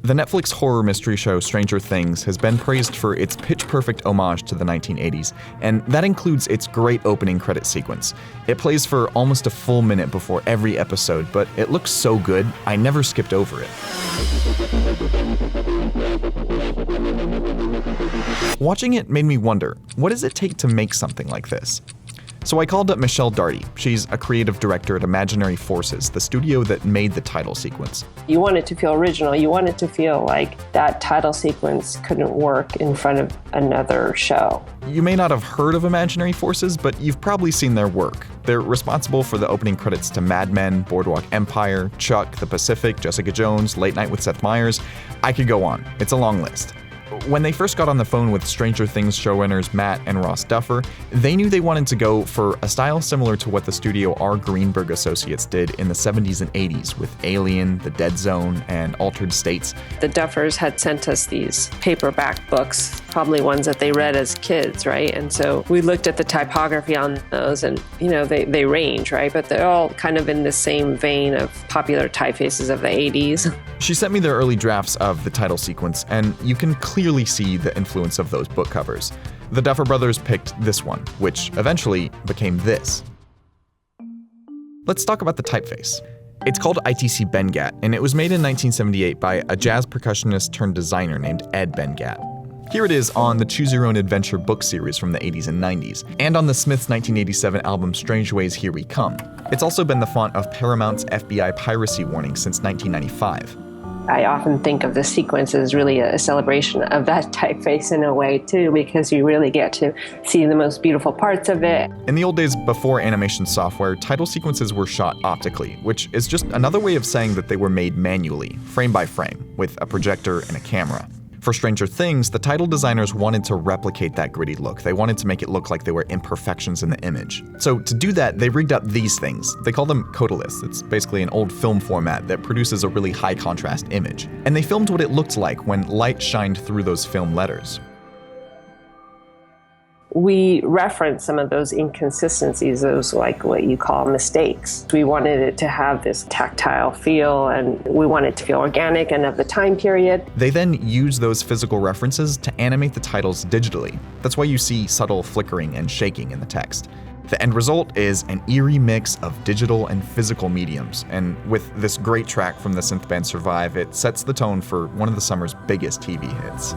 The Netflix horror mystery show Stranger Things has been praised for its pitch-perfect homage to the 1980s, and that includes its great opening credit sequence. It plays for almost a full minute before every episode, but it looks so good, I never skipped over it. Watching it made me wonder, what does it take to make something like this? So I called up Michelle Darty. She's a creative director at Imaginary Forces, the studio that made the title sequence. You want it to feel original. You want it to feel like that title sequence couldn't work in front of another show. You may not have heard of Imaginary Forces, but you've probably seen their work. They're responsible for the opening credits to Mad Men, Boardwalk Empire, Chuck, The Pacific, Jessica Jones, Late Night with Seth Meyers. I could go on. It's a long list. When they first got on the phone with Stranger Things showrunners Matt and Ross Duffer, they knew they wanted to go for a style similar to what the studio R. Greenberg Associates did in the 70s and 80s with Alien, The Dead Zone, and Altered States. The Duffers had sent us these paperback books, probably ones that they read as kids, right? And so we looked at the typography on those and, they range, right? But they're all kind of in the same vein of popular typefaces of the 80s. She sent me their early drafts of the title sequence, and you can clearly see the influence of those book covers. The Duffer Brothers picked this one, which eventually became this. Let's talk about the typeface. It's called ITC Benguiat, and it was made in 1978 by a jazz percussionist turned designer named Ed Benguiat. Here it is on the Choose Your Own Adventure book series from the 80s and 90s, and on the Smiths' 1987 album Strange Ways Here We Come. It's also been the font of Paramount's FBI piracy warning since 1995. I often think of the sequence as really a celebration of that typeface in a way too, because you really get to see the most beautiful parts of it. In the old days before animation software, title sequences were shot optically, which is just another way of saying that they were made manually, frame by frame, with a projector and a camera. For Stranger Things, the title designers wanted to replicate that gritty look. They wanted to make it look like they were imperfections in the image. So to do that, they rigged up these things. They call them Codaliths. It's basically an old film format that produces a really high contrast image. And they filmed what it looked like when light shined through those film letters. We reference some of those inconsistencies, those like what you call mistakes. We wanted it to have this tactile feel, and we wanted it to feel organic and of the time period. They then use those physical references to animate the titles digitally. That's why you see subtle flickering and shaking in the text. The end result is an eerie mix of digital and physical mediums, and with this great track from the synth band Survive, it sets the tone for one of the summer's biggest TV hits.